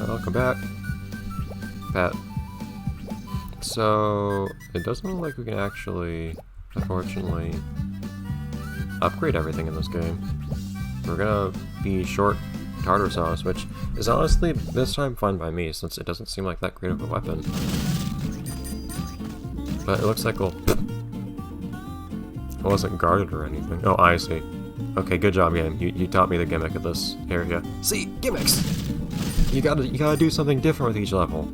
Welcome back. Pat. So, it doesn't look like we can actually, unfortunately, upgrade everything in this game. We're gonna be short tartar sauce, which is honestly, this time, fine by me, since it doesn't seem like that great of a weapon. But it looks like it wasn't guarded or anything. Oh, I see. Okay, good job, game. You taught me the gimmick of this area. See, gimmicks! You gotta do something different with each level.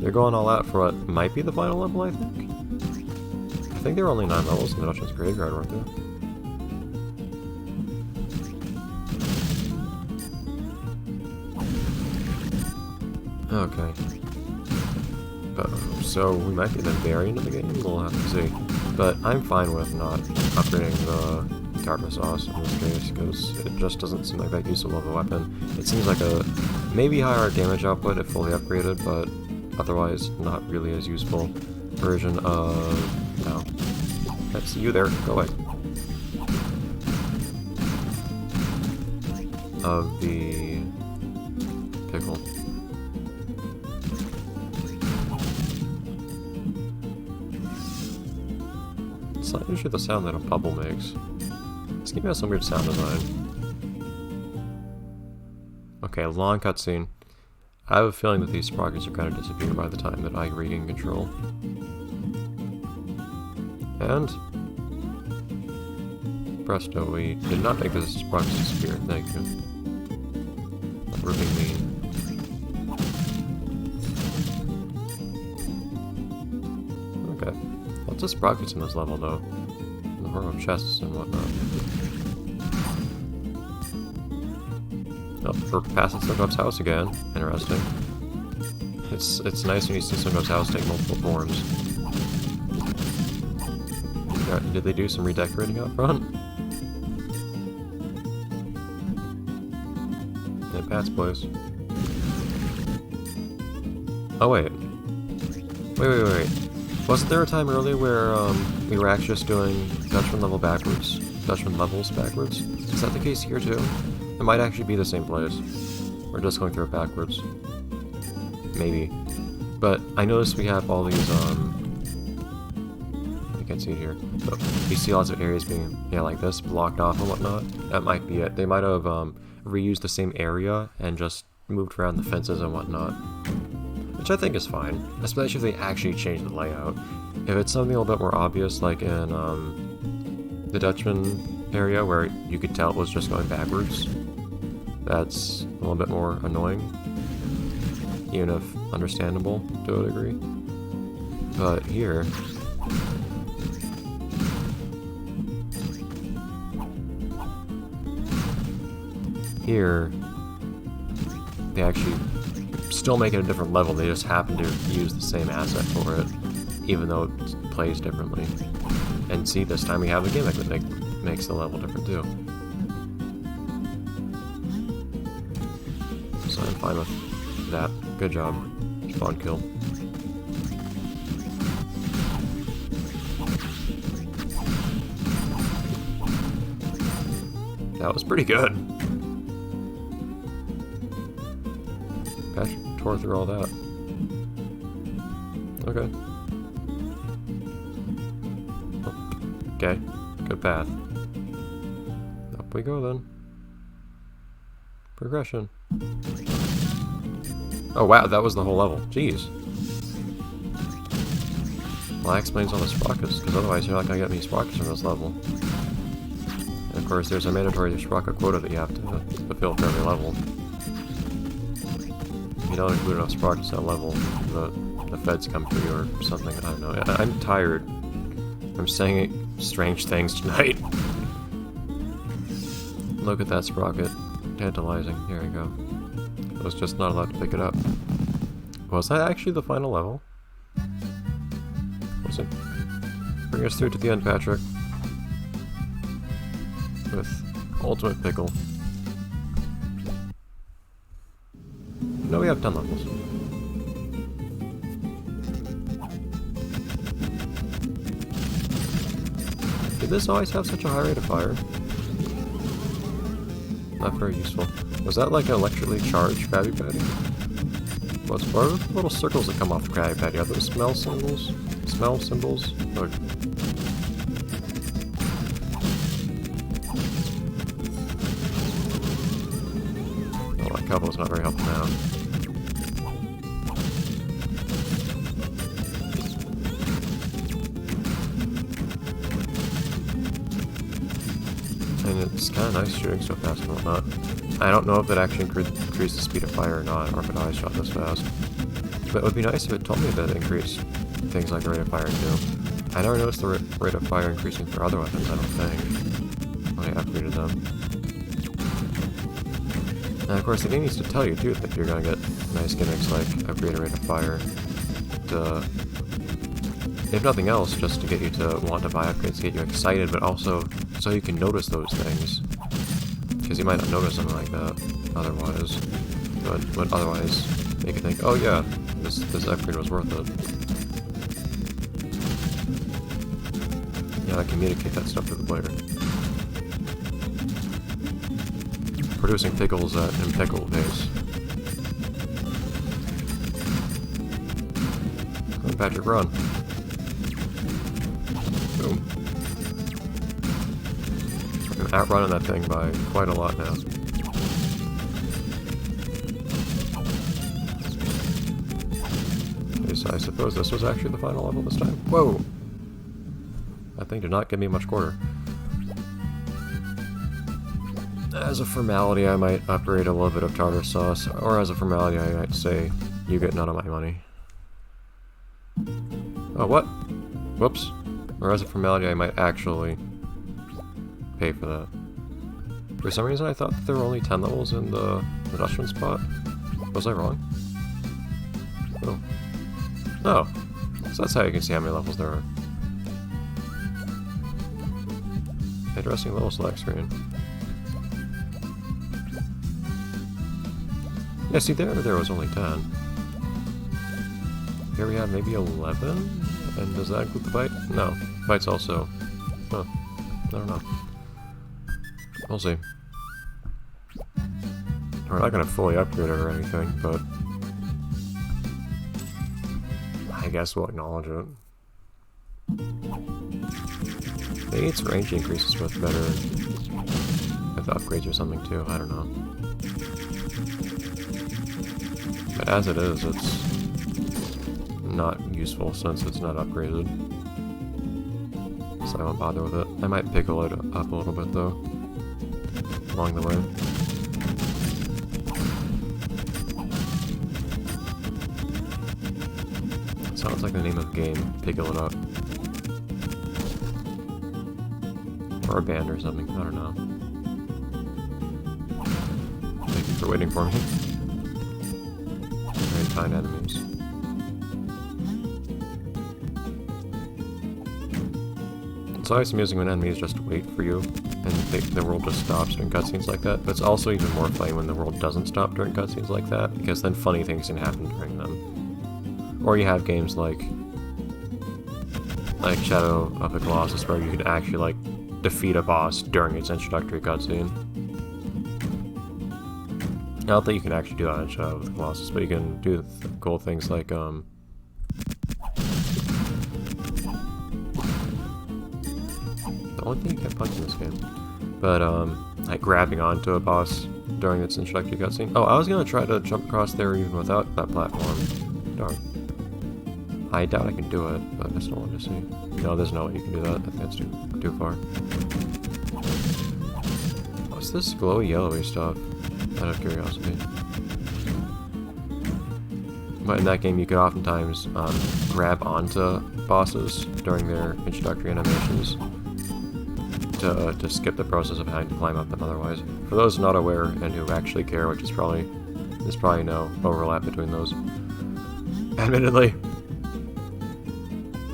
You're going all out for what might be the final level, I think? I think there were only 9 levels in the Dutchman's Graveyard, weren't there? Okay. So we might be the variant of the game, we'll have to see. But I'm fine with not upgrading the tartar sauce in this case, because it just doesn't seem like that useful of a weapon. It seems like a maybe higher damage output if fully upgraded, but otherwise not really as useful version of... No. That's you there, go away. Of the... pickle. It's not usually the sound that a bubble makes. This game has some weird sound design. Okay, long cutscene. I have a feeling that these sprockets are going to disappear by the time that I regain control. And... presto, we did not make the sprockets disappear, thank you. That would be mean. Okay. Lots of sprockets in this level, though. In the form of chests and whatnot. Oh, we're passing Spongobob's house again. Interesting. It's nice when you see Spongobob's house take multiple forms. Did they do some redecorating out front? At Pat's place. Oh wait. Wait. Wasn't there a time earlier where we were actually just doing Dutchman levels backwards? Is that the case here too? It might actually be the same place. We're just going through it backwards. Maybe. But I noticed we have all these, you can't see it here, but you see lots of areas being, yeah, like this, blocked off and whatnot. That might be it. They might have, reused the same area and just moved around the fences and whatnot. Which I think is fine, especially if they actually change the layout. If it's something a little bit more obvious, like in, the Dutchman area where you could tell it was just going backwards, that's a little bit more annoying, even if understandable to a degree. But here, they actually still make it a different level, they just happen to use the same asset for it, even though it plays differently. And see, this time we have a gimmick that makes the level different too. So I'm fine with that. Good job. Spawn kill. That was pretty good. Patch tore through all that. Okay. Okay, good path. Up we go then. Progression. Oh wow, that was the whole level. Jeez. Well, that explains all the sprockets, because otherwise you're not going to get any sprockets from this level. And of course, there's a mandatory sprocket quota that you have to fulfill for every level. If you don't include enough sprockets at that level, the feds come for you or something, I don't know. I'm tired. I'm saying strange things tonight. Look at that sprocket. Tantalizing. Here we go. I was just not allowed to pick it up. Was that actually the final level? Was it? Bring us through to the end, Patrick. With Ultimate Pickle. No, we have 10 levels. Did this always have such a high rate of fire? Not very useful. Was that like an electrically charged Krabby Patty? What are the little circles that come off the Krabby Patty? Are those smell symbols? Smell symbols? Look. Oh, that couple's not very helpful now. And it's kind of nice shooting so fast and whatnot. I don't know if it actually increased the speed of fire or not, or if it always shot this fast. But it would be nice if it told me that it increased things like the rate of fire too. I never noticed the rate of fire increasing for other weapons, I don't think, when I upgraded them. And of course the game needs to tell you too that you're gonna get nice gimmicks like upgraded rate of fire to, if nothing else, just to get you to want to buy upgrades, to get you excited, but also so you can notice those things. Because you might not notice something like that otherwise, but would otherwise make you think, oh yeah, this upgrade was worth it. Yeah, I communicate that stuff to the player. Producing pickles at impeccable pace. Come on, Patrick, run. Boom. I'm outrunning that thing by quite a lot now. Okay, so I suppose this was actually the final level this time. Whoa! That thing did not give me much quarter. As a formality, I might upgrade a little bit of tartar sauce, or as a formality, I might say, you get none of my money. Oh, what? Whoops. Or as a formality, I might actually pay for that. For some reason, I thought that there were only 10 levels in the pedestrian spot. Was I wrong? Oh. No. So that's how you can see how many levels there are. Interesting little select screen. Yeah, see, there was only 10. Here we have maybe 11? And does that include the bite? No. Bite's also... Huh. I don't know. We'll see. We're not gonna fully upgrade it or anything, but... I guess we'll acknowledge it. Maybe its range increases with better... with upgrades or something too, I don't know. But as it is, it's not useful since it's not upgraded. So I won't bother with it. I might pickle it up a little bit though, along the way. It sounds like the name of the game, Pickle It Up. Or a band or something, I don't know. Thank you for waiting for me. Very kind enemies. It's always amusing when enemies just wait for you, and the world just stops during cutscenes like that, but it's also even more funny when the world doesn't stop during cutscenes like that, because then funny things can happen during them. Or you have games like Shadow of the Colossus, where you can actually, like, defeat a boss during its introductory cutscene. I don't think you can actually do that in Shadow of the Colossus, but you can do cool things like, the only thing you can't punch in this game. But, like grabbing onto a boss during its introductory cutscene. Oh, I was gonna try to jump across there even without that platform. Darn. I doubt I can do it, but I still want to see. No, there's no way you can do that. I think that's too far. What's this glowy yellowy stuff? Out of curiosity. But in that game, you could oftentimes grab onto bosses during their introductory animations to skip the process of having to climb up them otherwise. For those not aware and who actually care, which is there's probably no overlap between those. Admittedly,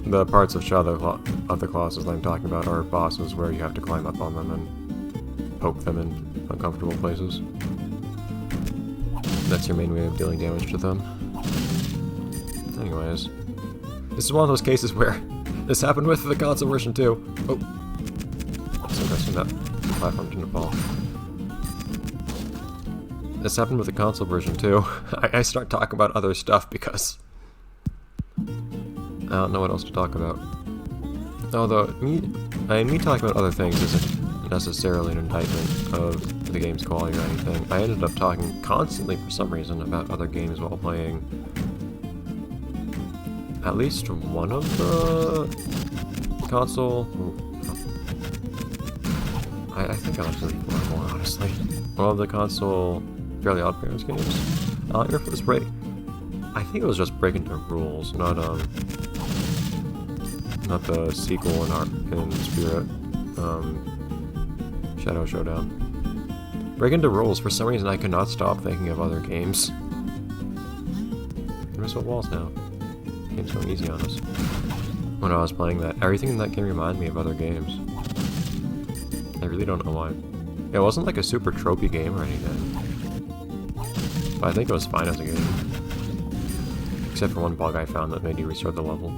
the parts of Shadow of the Colossus that I'm talking about are bosses where you have to climb up on them and poke them in uncomfortable places. That's your main way of dealing damage to them. Anyways, this is one of those cases where this happened with the console version too. Oh, it's interesting that the platform didn't fall. This happened with the console version too. I start talking about other stuff because I don't know what else to talk about. Although, me talking about other things isn't necessarily an indictment of the game's quality or anything. I ended up talking constantly for some reason about other games while playing at least one of the console... I think I like to read more, honestly. One of the console Fairly Odd Parents games. I don't remember if it was I think it was just breaking the rules, not the sequel in Spirit, Shadow Showdown. Breaking the rules, for some reason I could not stop thinking of other games. There's no walls now. Game's going easy on us. When I was playing that, everything in that game reminded me of other games. I really don't know why. It wasn't like a super tropey game or anything. But I think it was fine as a game. Except for one bug I found that made you restart the level.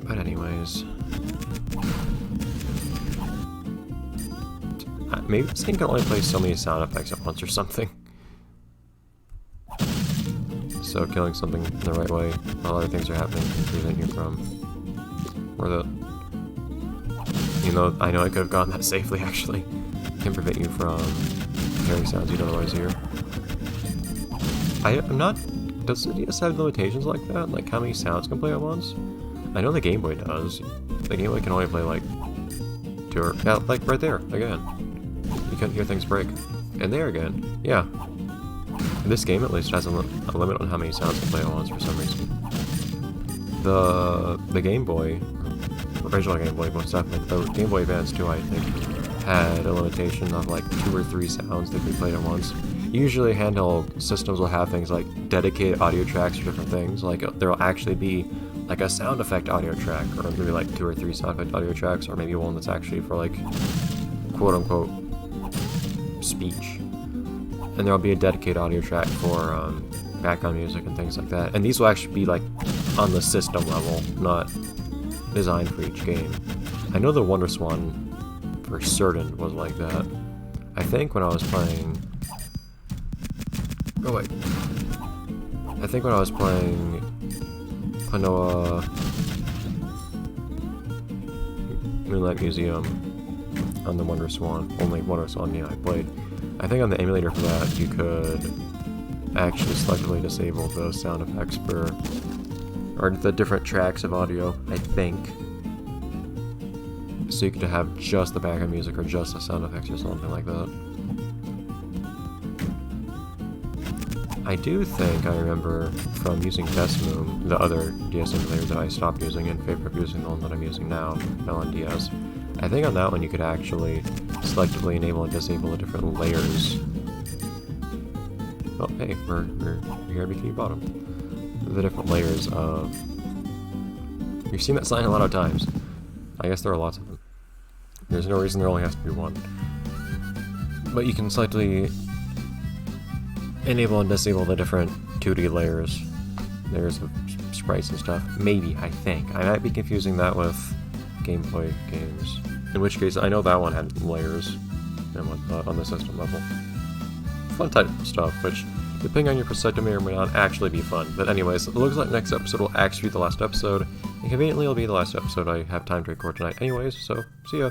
But anyways... maybe this game can only play so many sound effects at once or something. So killing something in the right way while other things are happening can prevent you from... or the... you know, I know I could have gotten that safely actually. Can prevent you from hearing sounds you'd otherwise hear. I'm not... does the DS have limitations like that? Like how many sounds can play at once? I know the Game Boy does. The Game Boy can only play like... two or... yeah, like right there, again. You can't hear things break. And there again. Yeah. This game at least has a limit on how many sounds can play at once for some reason. The Game Boy, original Game Boy, most definitely, the Game Boy Advance 2 I think, had a limitation of like 2 or 3 sounds that could be played at once. Usually handheld systems will have things like dedicated audio tracks for different things, like there'll actually be like a sound effect audio track, or maybe like 2 or 3 sound effect audio tracks, or maybe one that's actually for like quote unquote speech. And there'll be a dedicated audio track for background music and things like that. And these will actually be like on the system level, not designed for each game. I know the Wonder Swan for certain was like that. I think when I was playing... oh wait. I think when I was playing Klonoa Moonlight Museum on the Wonder Swan, only Wonder Swan game I played, I think on the emulator for that you could actually selectively disable those sound effects for, or the different tracks of audio, I think. So you could have just the background music or just the sound effects or something like that. I do think I remember from using Desmoom, the other DS emulator that I stopped using in favor of using the one that I'm using now, LNDS. I think on that one you could actually selectively enable and disable the different layers. Oh, hey, we're here at Bikini Bottom. The different layers of... you've seen that sign a lot of times. I guess there are lots of them. There's no reason there only has to be one. But you can selectively enable and disable the different 2D layers. Layers of sprites and stuff. Maybe, I think. I might be confusing that with Game Boy games. In which case, I know that one had layers and whatnot on the system level. Fun type of stuff, which, depending on your perspective, may or may not actually be fun. But anyways, it looks like next episode will actually be the last episode, and conveniently it'll be the last episode I have time to record tonight anyways, so see ya.